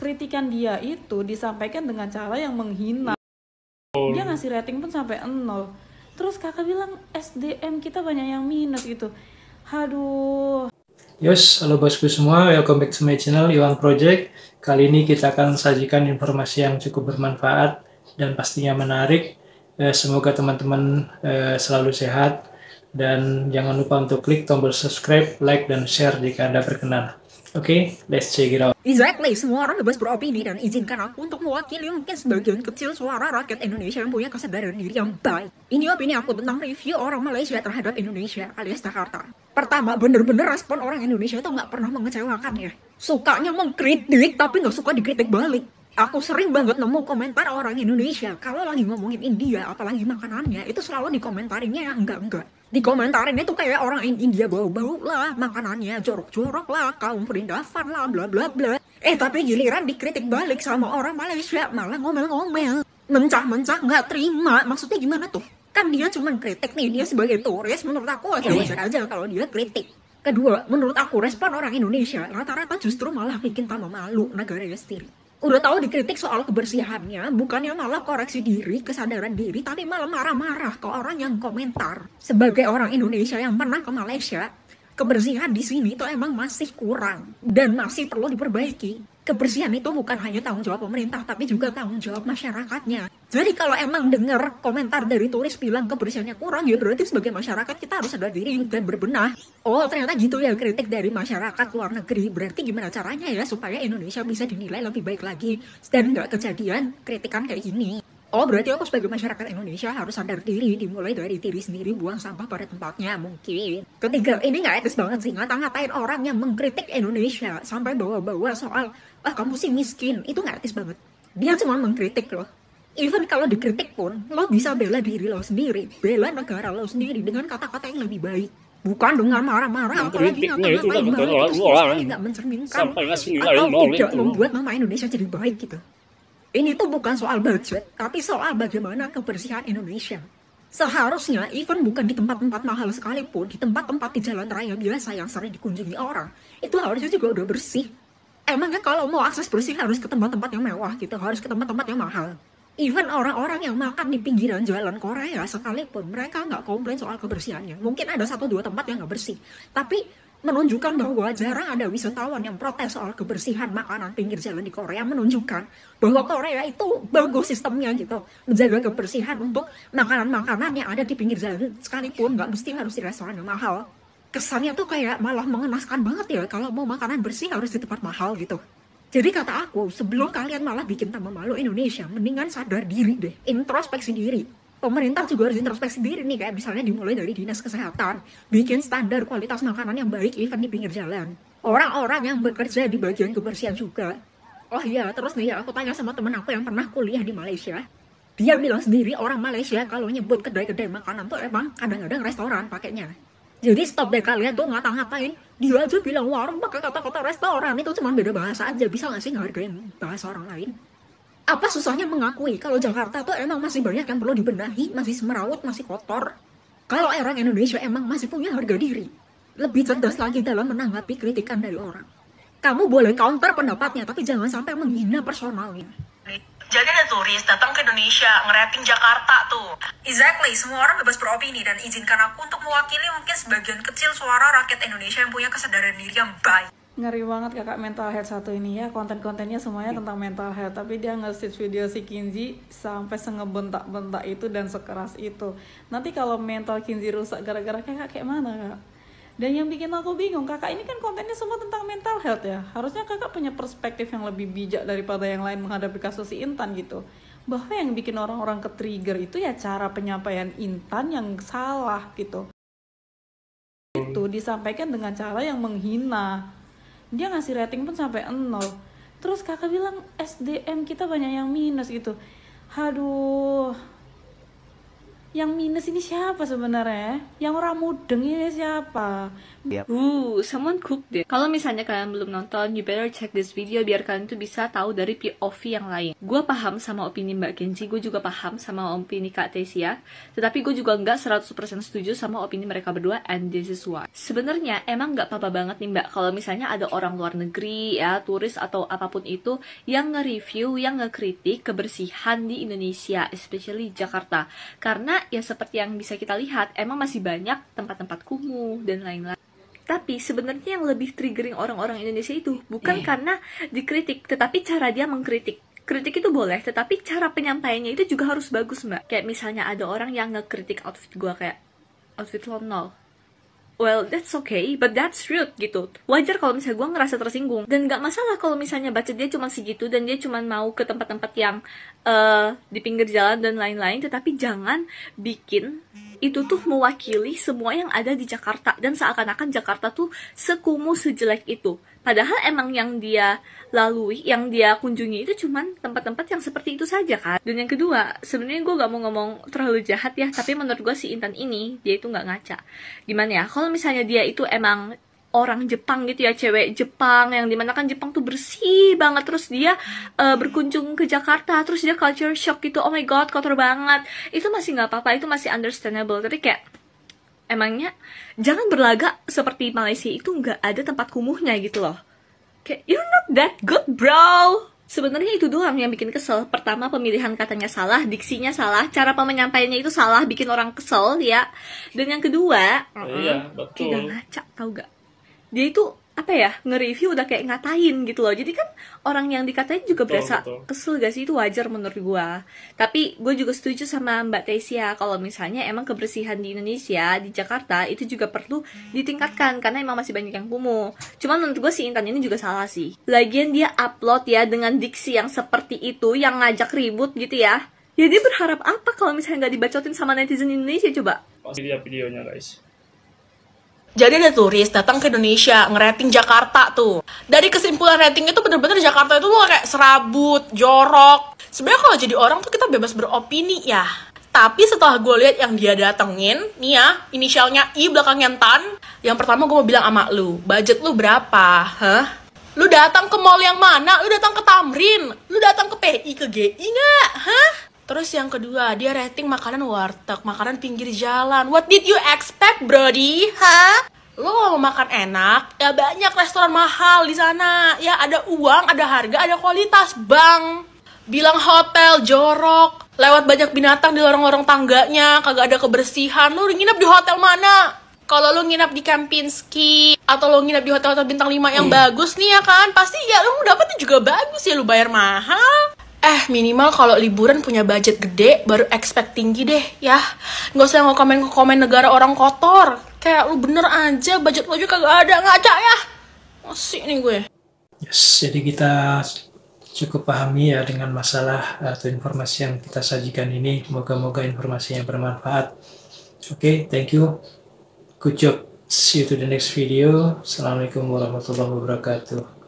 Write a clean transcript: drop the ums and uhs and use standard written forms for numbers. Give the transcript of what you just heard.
kritikan dia itu disampaikan dengan cara yang menghina. Dia ngasih rating pun sampai 0. Terus kakak bilang SDM kita banyak yang minus gitu. Aduh. Yos, halo bosku semua, welcome back to my channel Iwan Project. Kali ini kita akan sajikan informasi yang cukup bermanfaat dan pastinya menarik. Semoga teman-teman selalu sehat. Dan jangan lupa untuk klik tombol subscribe, like, dan share jika Anda berkenan. Oke, let's check it out. Exactly, semua orang bebas beropini dan izinkan aku untuk mewakili mungkin sebagian kecil suara rakyat Indonesia yang punya kesadaran diri yang baik. Ini opini aku tentang review orang Malaysia terhadap Indonesia alias Jakarta. Pertama, bener-bener respon orang Indonesia itu nggak pernah mengecewakan ya. Sukanya mengkritik tapi nggak suka dikritik balik. Aku sering banget nemu komentar orang Indonesia kalau lagi ngomongin India, apalagi makanannya, itu selalu dikomentarinnya yang enggak-enggak. Dikomentarin itu kayak orang India bau-bau lah, makanannya jorok-jorok lah, kaum perindavan lah, bla bla bla. Tapi giliran dikritik balik sama orang Malaysia malah ngomel-ngomel. Mencah-mencah nggak terima, maksudnya gimana tuh? Kan dia cuma kritik nih, dia sebagai turis menurut aku wajar aja kalau dia kritik. Kedua, menurut aku respon orang Indonesia rata-rata justru malah bikin tambah malu negaranya sendiri. Udah tahu dikritik soal kebersihannya, bukannya malah koreksi diri, kesadaran diri, tapi malah marah-marah ke orang yang komentar. Sebagai orang Indonesia yang pernah ke Malaysia, kebersihan di sini tuh emang masih kurang dan masih perlu diperbaiki. Kebersihan itu bukan hanya tanggung jawab pemerintah, tapi juga tanggung jawab masyarakatnya. Jadi kalau emang dengar komentar dari turis bilang kebersihannya kurang, ya berarti sebagai masyarakat kita harus sadar diri dan berbenah. Oh ternyata gitu ya kritik dari masyarakat luar negeri. Berarti gimana caranya ya supaya Indonesia bisa dinilai lebih baik lagi dan nggak kejadian kritikan kayak gini. Oh berarti aku sebagai masyarakat Indonesia harus sadar diri, dimulai dari diri sendiri, buang sampah pada tempatnya mungkin. Ketiga, ini nggak etis banget sih ngata-ngatain orang yang mengkritik Indonesia sampai bawa-bawa soal kamu sih miskin, itu nggak etis banget. Dia cuma mengkritik loh. Even kalau dikritik pun, lo bisa bela diri lo sendiri, bela negara lo sendiri dengan kata-kata yang lebih baik. Bukan dengan marah-marah, apalagi ngata-ngatain balik, itu nggak mencerminkan atau tidak membuat nama Indonesia jadi baik gitu. Ini tuh bukan soal budget, tapi soal bagaimana kebersihan Indonesia. Seharusnya, even bukan di tempat-tempat mahal sekalipun, di tempat-tempat di jalan raya biasa yang sering dikunjungi orang, itu harusnya juga udah bersih. Emangnya kalau mau akses bersih harus ke tempat-tempat yang mewah gitu, harus ke tempat-tempat yang mahal. Even orang-orang yang makan di pinggiran jalan Korea sekalipun, mereka nggak komplain soal kebersihannya. Mungkin ada 1-2 tempat yang nggak bersih, tapi menunjukkan bahwa jarang ada wisatawan yang protes soal kebersihan makanan pinggir jalan di Korea, menunjukkan bahwa Korea itu bagus sistemnya gitu, menjaga kebersihan untuk makanan-makanan yang ada di pinggir jalan, sekalipun nggak mesti harus di restoran yang mahal. Kesannya tuh kayak malah mengenaskan banget ya, kalau mau makanan bersih harus di tempat mahal gitu. Jadi kata aku, sebelum kalian malah bikin tambah malu Indonesia, mendingan sadar diri deh, introspeksi diri. Pemerintah juga harus introspeksi diri nih, kayak misalnya dimulai dari dinas kesehatan, bikin standar kualitas makanan yang baik even di pinggir jalan. Orang-orang yang bekerja di bagian kebersihan juga. Oh iya, terus nih ya, aku tanya sama temen aku yang pernah kuliah di Malaysia. Dia bilang sendiri orang Malaysia kalau nyebut kedai-kedai makanan tuh emang kadang-kadang restoran pakainya. Jadi stop deh kalian tuh ngata-ngatain. Dia aja bilang warung pakai kata-kata restoran, itu cuma beda bahasa aja, bisa gak sih ngehargain bahasa orang lain? Apa susahnya mengakui kalau Jakarta tuh emang masih banyak yang perlu dibenahi, masih semrawut, masih kotor. Kalau orang Indonesia emang masih punya harga diri, lebih cerdas lagi dalam menanggapi kritikan dari orang. Kamu boleh counter pendapatnya, tapi jangan sampai menghina personalnya. Jadi ada turis datang ke Indonesia, nge-rating Jakarta tuh. Exactly, semua orang bebas beropini dan izinkan aku untuk mewakili mungkin sebagian kecil suara rakyat Indonesia yang punya kesadaran diri yang baik. Ngeri banget kakak mental health satu ini ya, konten-kontennya semuanya tentang mental health, tapi dia nge-stitch video si Kinzi sampai sengebentak-bentak itu dan sekeras itu. Nanti kalau mental Kinzi rusak gara-gara kakak kayak mana kak? Dan yang bikin aku bingung, kakak ini kan kontennya semua tentang mental health ya, harusnya kakak punya perspektif yang lebih bijak daripada yang lain menghadapi kasus si Intan gitu. Bahwa yang bikin orang-orang ke-trigger itu ya cara penyampaian Intan yang salah gitu. Itu disampaikan dengan cara yang menghina. Dia ngasih rating pun sampai 0. Terus kakak bilang SDM kita banyak yang minus gitu. Aduh. Yang minus ini siapa sebenarnya? Yang orang mudeng ini siapa? Someone cooked it. Kalau misalnya kalian belum nonton, you better check this video biar kalian tuh bisa tahu dari POV yang lain. Gue paham sama opini Mbak Kenzi, gue juga paham sama opini Kak Tesia, tetapi gue juga nggak 100% setuju sama opini mereka berdua, and this is why. Sebenarnya emang nggak apa-apa banget nih Mbak, kalau misalnya ada orang luar negeri, ya, turis atau apapun itu, yang nge-review, yang ngekritik kebersihan di Indonesia, especially Jakarta. Karena ya seperti yang bisa kita lihat, emang masih banyak tempat-tempat kumuh dan lain-lain. Tapi sebenarnya yang lebih triggering orang-orang Indonesia itu bukan karena dikritik, tetapi cara dia mengkritik. Kritik itu boleh, tetapi cara penyampaiannya itu juga harus bagus, Mbak. Kayak misalnya ada orang yang ngekritik outfit gue, kayak outfit lo nol. Well, that's okay, but that's rude gitu. Wajar kalau misalnya gue ngerasa tersinggung. Dan gak masalah kalau misalnya budget dia cuma segitu dan dia cuma mau ke tempat-tempat yang di pinggir jalan dan lain-lain. Tetapi jangan bikin itu tuh mewakili semua yang ada di Jakarta. Dan seakan-akan Jakarta tuh sekumuh sejelek itu. Padahal emang yang dia lalui, yang dia kunjungi itu cuman tempat-tempat yang seperti itu saja kan. Dan yang kedua, sebenarnya gue gak mau ngomong terlalu jahat ya, tapi menurut gue si Intan ini, dia itu gak ngaca. Gimana ya, kalau misalnya dia itu emang orang Jepang gitu ya, cewek Jepang, yang dimana kan Jepang tuh bersih banget, terus dia berkunjung ke Jakarta, terus dia culture shock gitu, oh my god, kotor banget. Itu masih gak apa-apa, itu masih understandable, tapi kayak emangnya jangan berlagak seperti Malaysia itu nggak ada tempat kumuhnya gitu loh. Kayak you're not that good bro. Sebenarnya itu doang yang bikin kesel. Pertama, pemilihan katanya salah, diksinya salah, cara penyampaiannya itu salah, bikin orang kesel ya. Dan yang kedua, Iya, betul. tidak ngaca, tau gak? Dia itu apa ya, nge-review udah kayak ngatain gitu loh. Jadi kan orang yang dikatain juga berasa kesel gak sih? Itu wajar menurut gua. Tapi gue juga setuju sama Mbak Tesia kalau misalnya emang kebersihan di Indonesia, di Jakarta itu juga perlu ditingkatkan karena emang masih banyak yang kumuh. Cuman menurut gue si Intan ini juga salah sih. Lagian dia upload ya dengan diksi yang seperti itu, yang ngajak ribut gitu ya. Ya dia berharap apa kalau misalnya nggak dibacotin sama netizen Indonesia coba? Pasti lihat videonya guys. Jadi ada turis datang ke Indonesia, ngerating Jakarta tuh. Dari kesimpulan ratingnya tuh bener-bener Jakarta itu tuh kayak serabut, jorok. Sebenarnya kalau jadi orang tuh kita bebas beropini ya. Tapi setelah gue lihat yang dia datengin, nih ya, inisialnya I belakangnya Tan. Yang pertama gue mau bilang sama lu, budget lu berapa? Hah? Lu datang ke mall yang mana? Lu datang ke Tamrin? Lu datang ke PI, ke GI nggak? Hah? Terus yang kedua, dia rating makanan warteg, makanan pinggir jalan. What did you expect, brody? Hah? Lo kalau mau makan enak, ya banyak restoran mahal di sana. Ya ada uang, ada harga, ada kualitas, bang. Bilang hotel jorok, lewat banyak binatang di lorong-lorong tangganya, kagak ada kebersihan. Lo nginep di hotel mana? Kalau lo nginep di Kempinski atau lo nginep di hotel-hotel bintang 5 yang bagus nih ya kan, pasti ya lo dapetnya juga bagus ya, lo bayar mahal. Minimal kalau liburan punya budget gede, baru expect tinggi deh, ya. Nggak usah nge-komen negara orang kotor. Kayak lu bener aja, budget lo juga kagak ada, ngaca ya. Masih nih gue. Yes, jadi kita cukup pahami ya dengan masalah atau informasi yang kita sajikan ini. Moga-moga informasinya bermanfaat. Oke, thank you. Good job. See you to the next video. Assalamualaikum warahmatullahi wabarakatuh.